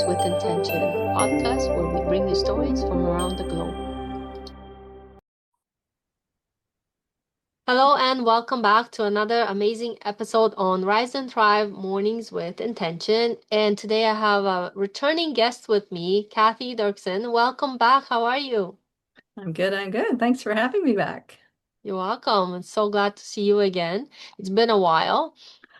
with Intention, podcast where we bring you stories from around the globe. Hello, and welcome back to another amazing episode on Rise and Thrive Mornings with Intention. And today I have a returning guest with me, Cathy Derksen. Welcome back. How are you? I'm good. I'm good. Thanks for having me back. You're welcome. I'm so glad to see you again. It's been a while.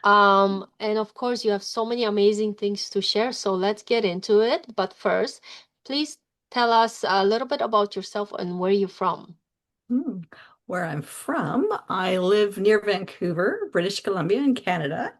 And of course, you have so many amazing things to share. So let's get into it. But first, please tell us a little bit about yourself and where you're from. Hmm. Where I'm from, I live near Vancouver, British Columbia in Canada.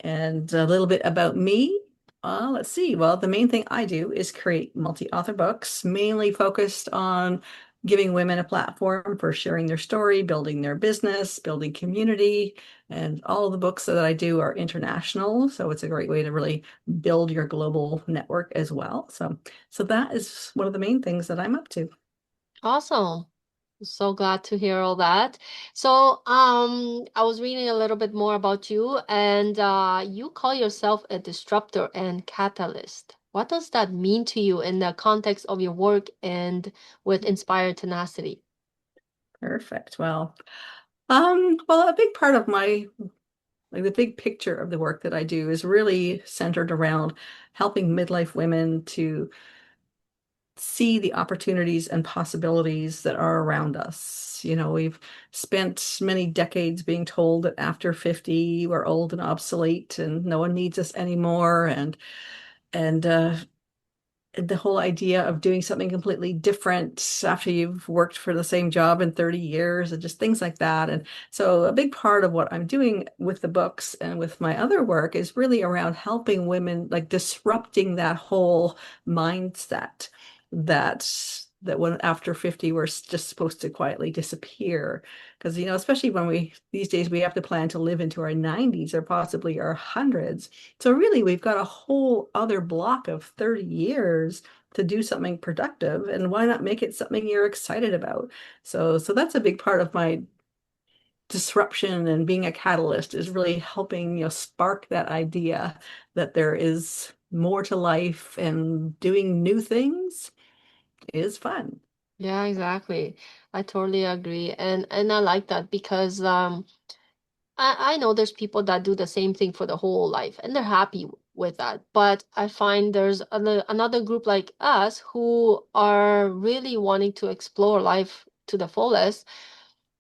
And a little bit about me. Let's see. Well, the main thing I do is create multi-author books, mainly focused on giving women a platform for sharing their story, building their business, building community. And all of the books that I do are international. So it's a great way to really build your global network as well. So that is one of the main things that I'm up to. Awesome. So glad to hear all that. So, I was reading a little bit more about you, and you call yourself a disruptor and catalyst. What does that mean to you in the context of your work and with Inspired Tenacity? Perfect. A big part of the big picture of the work that I do is really centered around helping midlife women to see the opportunities and possibilities that are around us. You know, we've spent many decades being told that after 50 we're old and obsolete and no one needs us anymore and the whole idea of doing something completely different after you've worked for the same job in 30 years and just things like that. And so a big part of what I'm doing with the books and with my other work is really around helping women, like disrupting that whole mindset that when after 50 we're just supposed to quietly disappear. Because, you know, especially when we these days we have to plan to live into our 90s or possibly our hundreds. So really, we've got a whole other block of 30 years to do something productive, and why not make it something you're excited about? So that's a big part of my disruption and being a catalyst is really helping, you know, spark that idea that there is more to life and doing new things is fun. Yeah, exactly. I totally agree. And I like that because I know there's people that do the same thing for the whole life and they're happy with that. But I find there's another group like us who are really wanting to explore life to the fullest.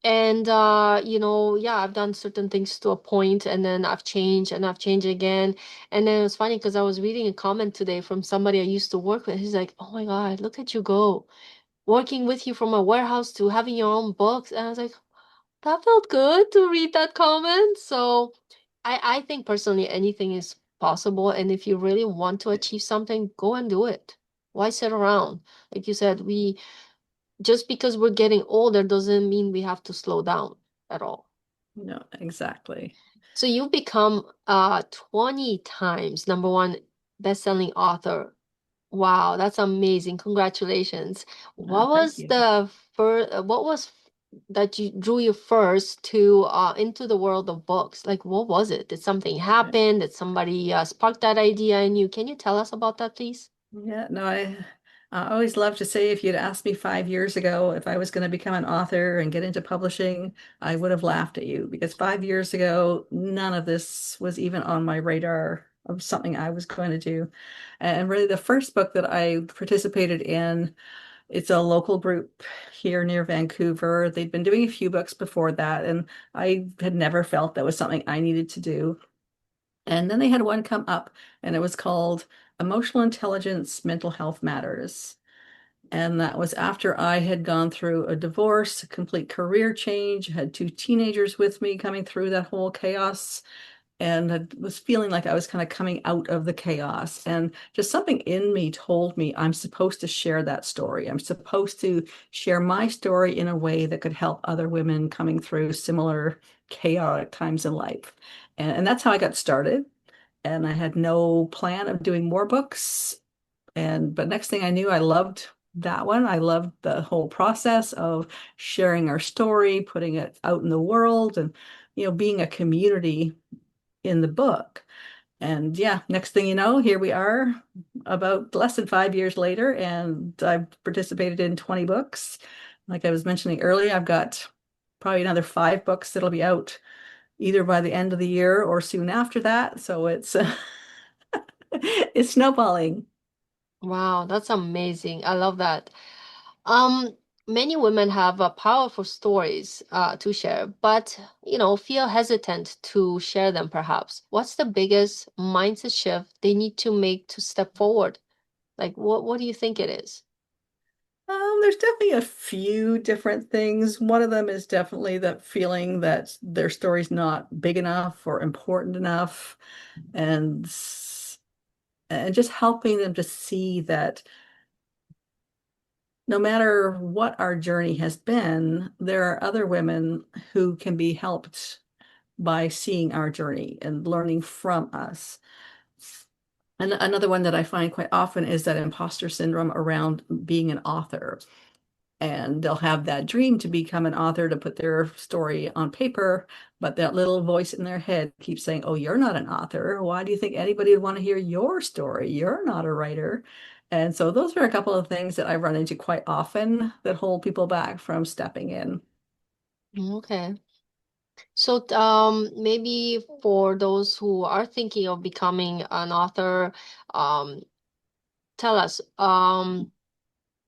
And yeah, I've done certain things to a point and then I've changed and I've changed again. And then it was funny because I was reading a comment today from somebody I used to work with. He's like, "Oh my God, look at you go. Working with you from a warehouse to having your own books." And I was like, that felt good to read that comment. So I think personally anything is possible. And if you really want to achieve something, go and do it. Why sit around? Like you said, we just because we're getting older doesn't mean we have to slow down at all. No, exactly. So you've become 20 times number one best-selling author. Wow, that's amazing. Congratulations. What Thank was you. the first, what was that you drew you first to into the world of books? Like what was it? Did something happen? Did somebody spark that idea in you? Can you tell us about that, please? Yeah, no, I always love to say if you'd asked me 5 years ago if I was going to become an author and get into publishing, I would have laughed at you because 5 years ago, none of this was even on my radar of something I was going to do. And really, the first book that I participated in, it's a local group here near Vancouver. They'd been doing a few books before that, and I had never felt that was something I needed to do. And then they had one come up, and it was called Emotional Intelligence, Mental Health Matters. And that was after I had gone through a divorce, a complete career change, had two teenagers with me coming through that whole chaos, and I was feeling like I was kind of coming out of the chaos. And just something in me told me I'm supposed to share that story. I'm supposed to share my story in a way that could help other women coming through similar chaotic times in life. And that's how I got started. And I had no plan of doing more books. But next thing I knew, I loved that one. I loved the whole process of sharing our story, putting it out in the world, and being a community in the book. And yeah, next thing you know, here we are about less than 5 years later, and I've participated in 20 books. Like I was mentioning earlier, I've got probably another 5 books that'll be out either by the end of the year or soon after that. So it's it's snowballing. Wow, that's amazing. I love that. Um, Many women have powerful stories to share, but feel hesitant to share them perhaps. What's the biggest mindset shift they need to make to step forward? Like what do you think it is? There's definitely a few different things. One of them is definitely that feeling that their story's not big enough or important enough, and and just helping them to see that no matter what our journey has been, there are other women who can be helped by seeing our journey and learning from us. And another one that I find quite often is that imposter syndrome around being an author. And they'll have that dream to become an author, to put their story on paper, but that little voice in their head keeps saying, "Oh, you're not an author. Why do you think anybody would want to hear your story? You're not a writer." And so those are a couple of things that I run into quite often that hold people back from stepping in. Okay. So, maybe for those who are thinking of becoming an author, um, tell us,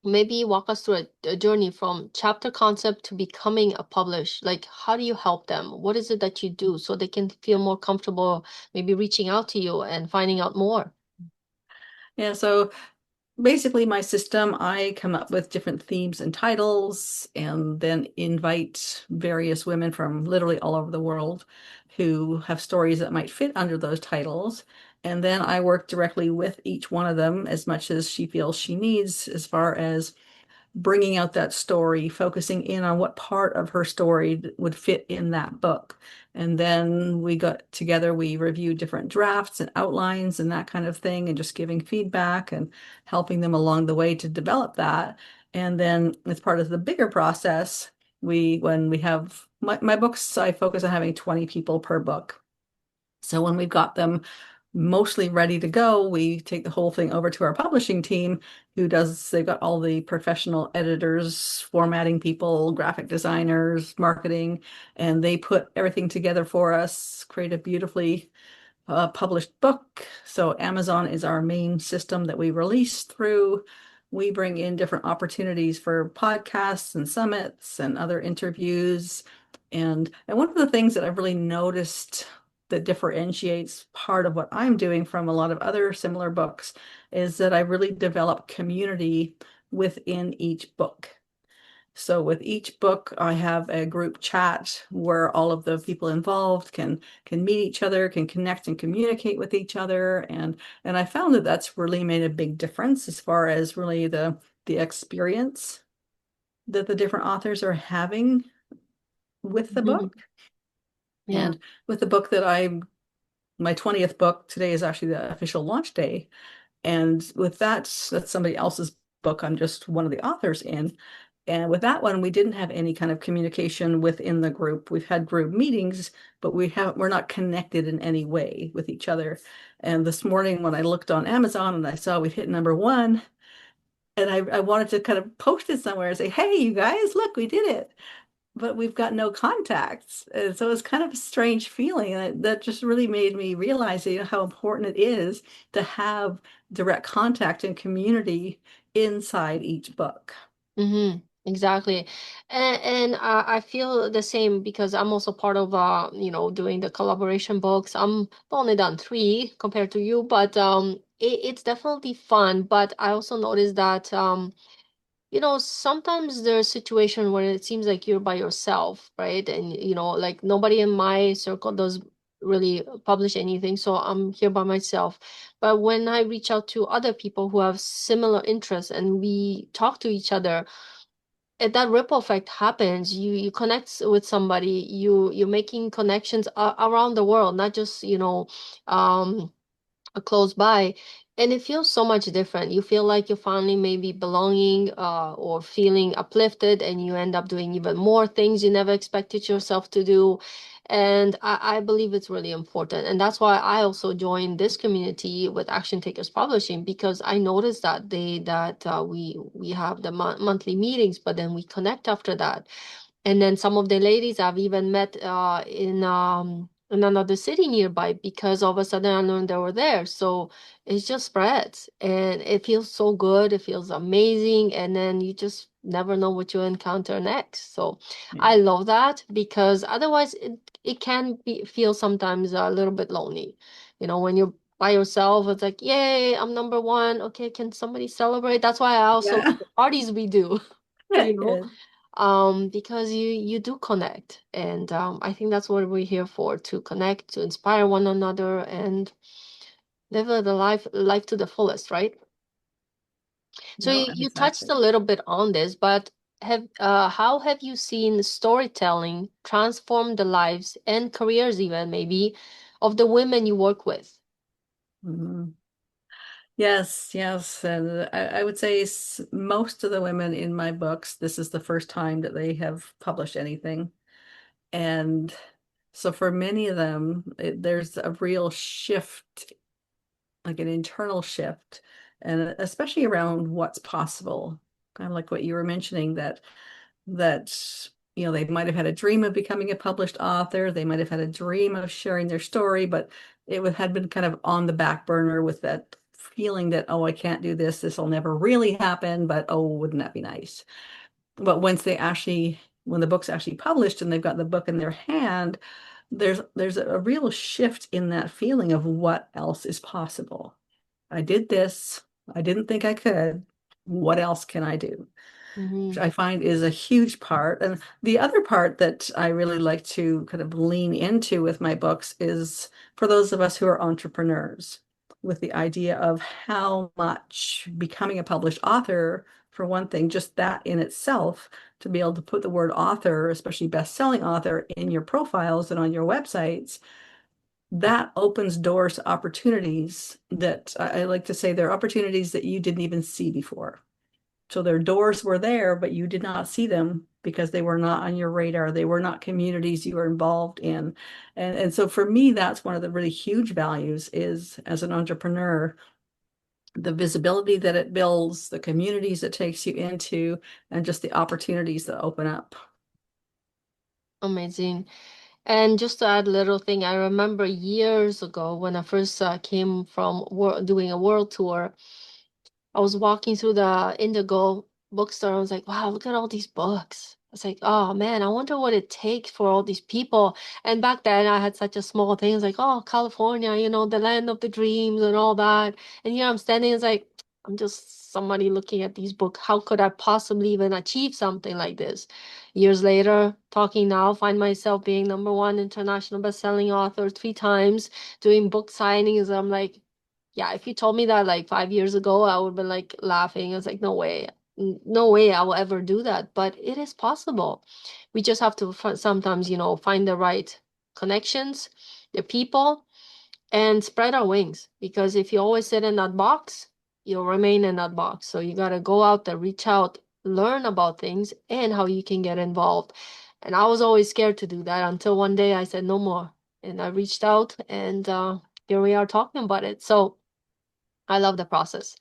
maybe walk us through a journey from chapter concept to becoming a published. Like, how do you help them? What is it that you do so they can feel more comfortable, maybe reaching out to you and finding out more? Yeah, so basically my system, I come up with different themes and titles and then invite various women from literally all over the world who have stories that might fit under those titles. And then I work directly with each one of them as much as she feels she needs, as far as bringing out that story, focusing in on what part of her story would fit in that book. And then we got together, we reviewed different drafts and outlines and that kind of thing, and just giving feedback and helping them along the way to develop that. And then as part of the bigger process, when we have my books, I focus on having 20 people per book. So when we've got them mostly ready to go, we take the whole thing over to our publishing team, they've got all the professional editors, formatting people, graphic designers, marketing, and they put everything together for us, create a beautifully published book. So Amazon is our main system that we release through. We bring in different opportunities for podcasts and summits and other interviews. And one of the things that I've really noticed that differentiates part of what I'm doing from a lot of other similar books is that I really develop community within each book. So with each book, I have a group chat where all of the people involved can meet each other, can connect and communicate with each other, and I found that that's really made a big difference as far as really the experience that the different authors are having with the Mhm. book. Yeah. And with the book that my 20th book, today is actually the official launch day. And with that's somebody else's book. I'm just one of the authors in. And with that one, we didn't have any kind of communication within the group. We've had group meetings, but we're not connected in any way with each other. And this morning when I looked on Amazon and I saw we'd hit #1, and I wanted to kind of post it somewhere and say, "Hey, you guys, look, we did it." But we've got no contacts. And so it's kind of a strange feeling that just really made me realize, how important it is to have direct contact and community inside each book. Mm-hmm. Exactly. And I feel the same because I'm also part of doing the collaboration books. I've only done three compared to you, but it's definitely fun. But I also noticed that sometimes there's a situation where it seems like you're by yourself, right? And like nobody in my circle does really publish anything, so I'm here by myself. But when I reach out to other people who have similar interests and we talk to each other, that ripple effect happens. You connect with somebody, you're making connections around the world, not just um close by, and it feels so much different. You feel like you're finally maybe belonging or feeling uplifted, and you end up doing even more things you never expected yourself to do. And I believe it's really important. And that's why I also joined this community with Action Takers Publishing, because I noticed that we have the monthly meetings, but then we connect after that. And then some of the ladies I've even met in another city nearby, because all of a sudden I learned they were there. So it just spreads and it feels so good. It feels amazing. And then you just never know what you'll encounter next. So Yeah. I love that, because otherwise it can feel sometimes a little bit lonely. You know, when you're by yourself, it's like, yay, I'm number one. Okay, can somebody celebrate? That's why I also like Yeah. the parties we do, you know, Good. because you do connect. And I think that's what we're here for, to connect, to inspire one another, and live the life to the fullest, right? So No, you touched exactly. a little bit on this, but how have you seen storytelling transform the lives and careers, even maybe, of the women you work with? Mhm. Yes, yes. And I would say most of the women in my books, this is the first time that they have published anything. And so for many of them, there's a real shift, like an internal shift, and especially around what's possible. Kind of like what you were mentioning, that they might have had a dream of becoming a published author, they might have had a dream of sharing their story, but had been kind of on the back burner with that feeling that, oh, I can't do this will never really happen, but oh, wouldn't that be nice. But when the book's actually published and they've got the book in their hand, there's a real shift in that feeling of what else is possible. I did this, I didn't think I could, what else can I do? Which Mm-hmm. I find is a huge part. And the other part that I really like to kind of lean into with my books is for those of us who are entrepreneurs, with the idea of how much becoming a published author, for one thing, just that in itself, to be able to put the word author, especially best-selling author, in your profiles and on your websites, that opens doors to opportunities that I like to say they're opportunities that you didn't even see before. So their doors were there, but you did not see them because they were not on your radar. They were not communities you were involved in. And so for me, that's one of the really huge values is as an entrepreneur, the visibility that it builds, the communities it takes you into, and just the opportunities that open up. Amazing. And just to add a little thing, I remember years ago when I first came from doing a world tour. I was walking through the Indigo bookstore. I was like, wow, look at all these books. I was like, oh man, I wonder what it takes for all these people. And back then I had such a small thing. It's like, oh, California, the land of the dreams and all that. And here I'm standing, it's like, I'm just somebody looking at these books. How could I possibly even achieve something like this? Years later, talking now, find myself being number one international best-selling author 3 times, doing book signings. I'm like, yeah, if you told me that like 5 years ago, I would have been like laughing. I was like, no way, no way I will ever do that. But it is possible. We just have to sometimes, find the right connections, the people, and spread our wings. Because if you always sit in that box, you'll remain in that box. So you got to go out there, reach out, learn about things and how you can get involved. And I was always scared to do that until one day I said, no more. And I reached out and here we are talking about it. So, I love the process.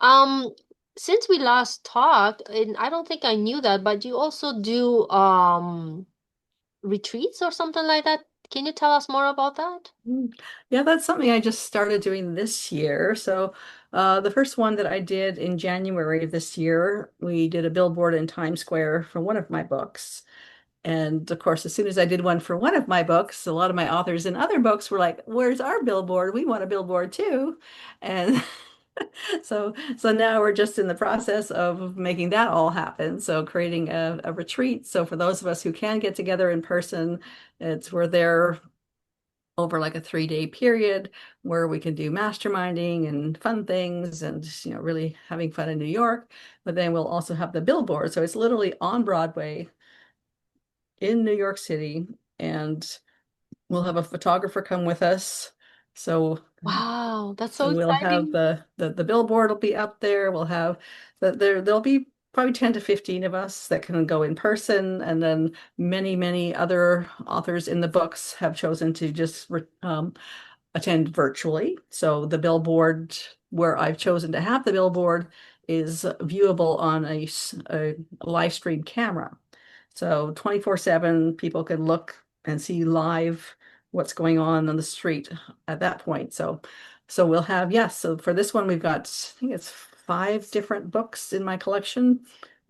Um, since we last talked, and I don't think I knew that, but you also do retreats or something like that. Can you tell us more about that? Mm. Yeah, that's something I just started doing this year. So, the first one that I did in January of this year, we did a billboard in Times Square for one of my books. And of course, as soon as I did one for one of my books, a lot of my authors in other books were like, "Where's our billboard? We want a billboard too." And so now we're just in the process of making that all happen. So creating a retreat. So for those of us who can get together in person, we're there over like a 3-day period where we can do masterminding and fun things and really having fun in New York. But then we'll also have the billboard. So it's literally on Broadway in New York City, and we'll have a photographer come with us. So Wow, that's so so we'll have exciting. the billboard will be up there. We'll have there'll be probably 10 to 15 of us that can go in person, and then many other authors in the books have chosen to just attend virtually. So the billboard where I've chosen to have the billboard is viewable on a live stream camera. So 24/7, people can look and see live what's going on the street at that point. So we'll have, yes, so for this one, we've got, I think it's 5 different books in my collection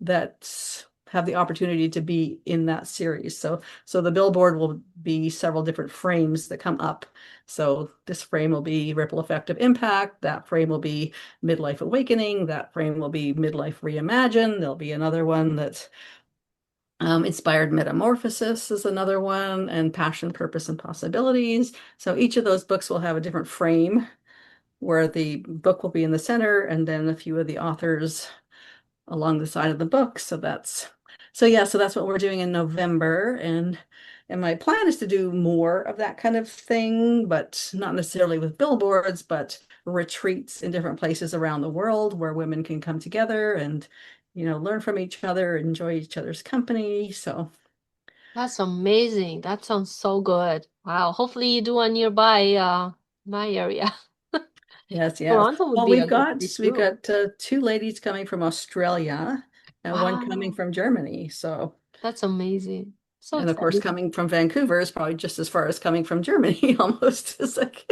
that have the opportunity to be in that series. So the billboard will be several different frames that come up. So this frame will be ripple effect of impact. That frame will be midlife awakening. That frame will be midlife reimagine. There'll be another one that's inspired metamorphosis is another one, and passion, purpose, and possibilities. So each of those books will have a different frame where the book will be in the center, and then a few of the authors along the side of the book. So that's what we're doing in November. And my plan is to do more of that kind of thing, but not necessarily with billboards, but retreats in different places around the world where women can come together and, learn from each other, enjoy each other's company. So That's amazing. That sounds so good. Wow. Hopefully you do one nearby my area. yes, yes. Toronto would Well, be we've a good got place we've too. got 2 ladies coming from Australia and one coming Wow. from Germany. So, That's amazing. So and of course, exciting. coming from Vancouver is probably just as far as coming from Germany, almost. It's like,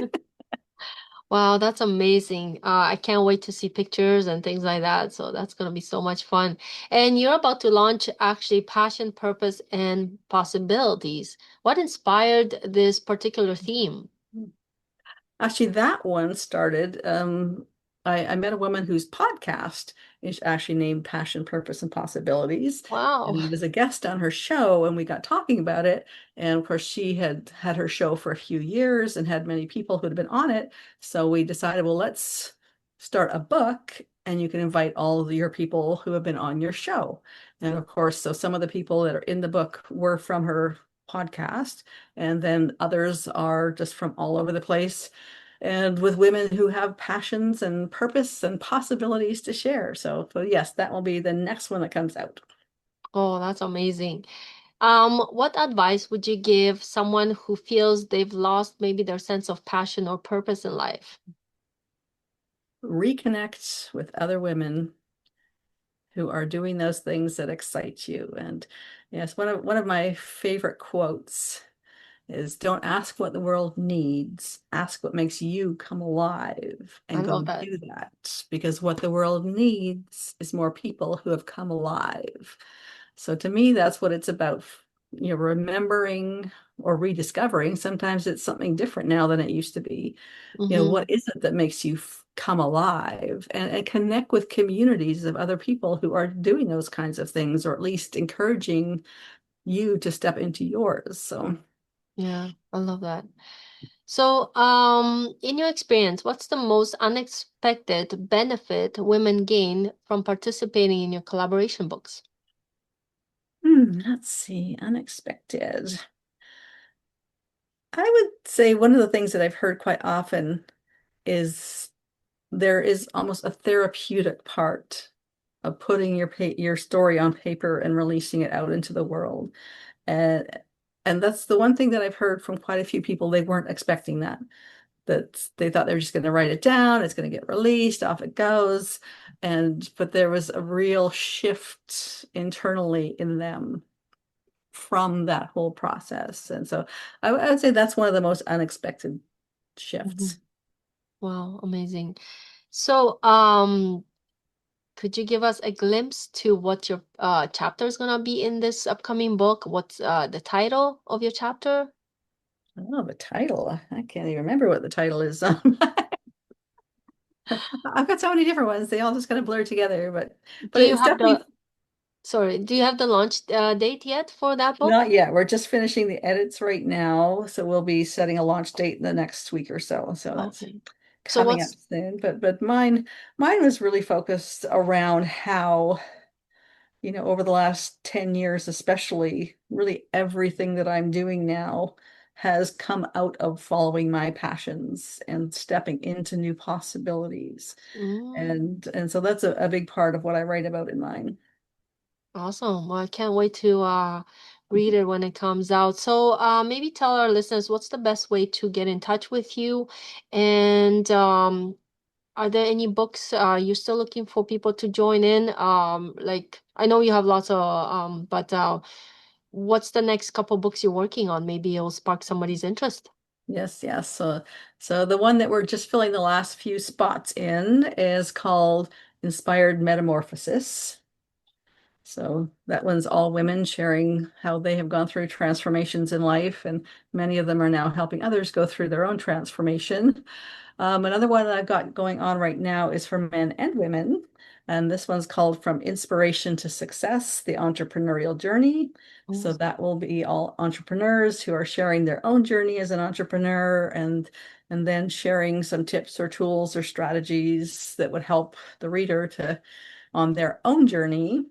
Wow, that's amazing. I can't wait to see pictures and things like that. So that's going to be so much fun. And you're about to launch actually Passion, Purpose, and Possibilities. What inspired this particular theme? actually, that one started. I met a woman whose podcast is actually named Passion, Purpose, and Possibilities. Wow. And I was a guest on her show, and we got talking about it. And of course, she had had her show for a few years and had many people who had been on it. So we decided, well, let's start a book, and you can invite all of your people who have been on your show. And of course, so some of the people that are in the book were from her podcast, and then others are just from all over the place and with women who have passions and purpose and possibilities to share. So yes, that will be the next one that comes out. Oh, that's amazing. What advice would you give someone who feels they've lost maybe their sense of passion or purpose in life? Reconnect with other women who are doing those things that excite you. And yes, one of my favorite quotes is don't ask what the world needs, ask what makes you come alive I and go love that. do that. Because what the world needs is more people who have come alive. So to me, that's what it's about, remembering or rediscovering. Sometimes it's something different now than it used to be. Mm-hmm. What is it that makes you come alive and connect with communities of other people who are doing those kinds of things, or at least encouraging you to step into yours. So Yeah, I love that. So, in your experience, what's the most unexpected benefit women gain from participating in your collaboration books? let's see, unexpected. I would say one of the things that I've heard quite often is there is almost a therapeutic part of putting your story on paper and releasing it out into the world. And and that's the one thing that I've heard from quite a few people. They weren't expecting that they thought they were just going to write it down, it's going to get released, off it goes. But there was a real shift internally in them from that whole process. And so I would say that's one of the most unexpected Mhm. shifts. Wow, amazing. So, could you give us a glimpse to what your chapter is gonna be in this upcoming book? What's the title of your chapter? Oh, the title. I can't even remember what the title is. I've got so many different ones. They all just kind of blur together, but Do you it's have definitely do you have the launch date yet for that book? not yet. We're just finishing the edits right now, so we'll be setting a launch date in the next week or so. So that's Okay. So coming up what's soon. But mine was really focused around how, over the last 10 years, especially, really everything that I'm doing now has come out of following my passions and stepping into new possibilities. mm, And so that's a big part of what I write about in mine. Awesome. Well, I can't wait to read it when it comes out. So maybe tell our listeners what's the best way to get in touch with you, and are there any books you're still looking for people to join in? Like I know you have lots of but what's the next couple books you're working on? Maybe it'll spark somebody's interest. Yes, yes. So the one that we're just filling the last few spots in is called Inspired Metamorphosis. So that one's all women sharing how they have gone through transformations in life, and many of them are now helping others go through their own transformation. Another one that I've got going on right now is for men and women, and this one's called From Inspiration to Success, the Entrepreneurial Journey. So Oh, that will be all entrepreneurs who are sharing their own journey as an entrepreneur and then sharing some tips or tools or strategies that would help the reader to on their own journey.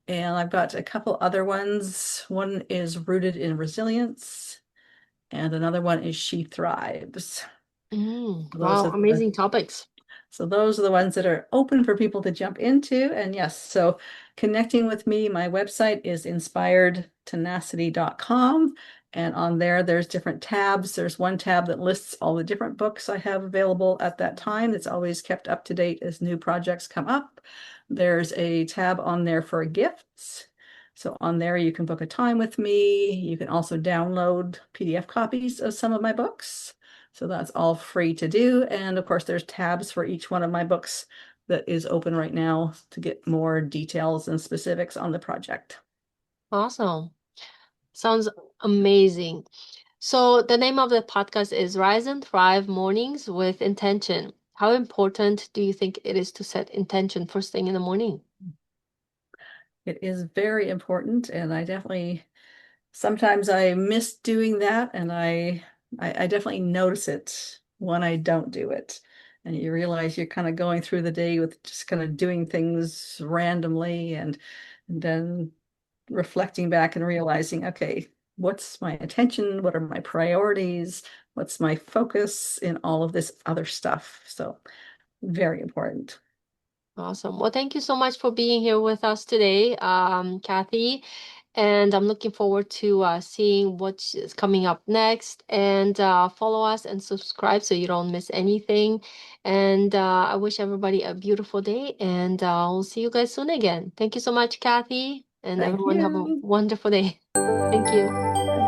And I've got a couple other ones. One is Rooted in Resilience, and another one is She Thrives. Those wow, are the amazing topics. so those are the ones that are open for people to jump into. And yes, so connecting with me, my website is inspiredtenacity.com. And on there, there's different tabs. There's one tab that lists all the different books I have available at that time. It's always kept up to date as new projects come up. There's a tab on there for gifts. So on there, you can book a time with me. You can also download PDF copies of some of my books. So that's all free to do. And of course, there's tabs for each one of my books that is open right now to get more details and specifics on the project. Awesome. Sounds amazing. So the name of the podcast is Rise and Thrive Mornings with Intention. How important do you think it is to set intention first thing in the morning? It is very important, and I definitely sometimes I miss doing that, and I definitely notice it when I don't do it. And you realize you're kind of going through the day with just kind of doing things randomly and then reflecting back and realizing, okay, what's my attention? What are my priorities? What's my focus in all of this other stuff? So very important. Awesome. Well, thank you so much for being here with us today, Cathy. And I'm looking forward to seeing what is coming up next. And follow us and subscribe so you don't miss anything. And I wish everybody a beautiful day. And we'll see you guys soon again. Thank you so much, Cathy. And Thank everyone have a you. wonderful day. Thank you.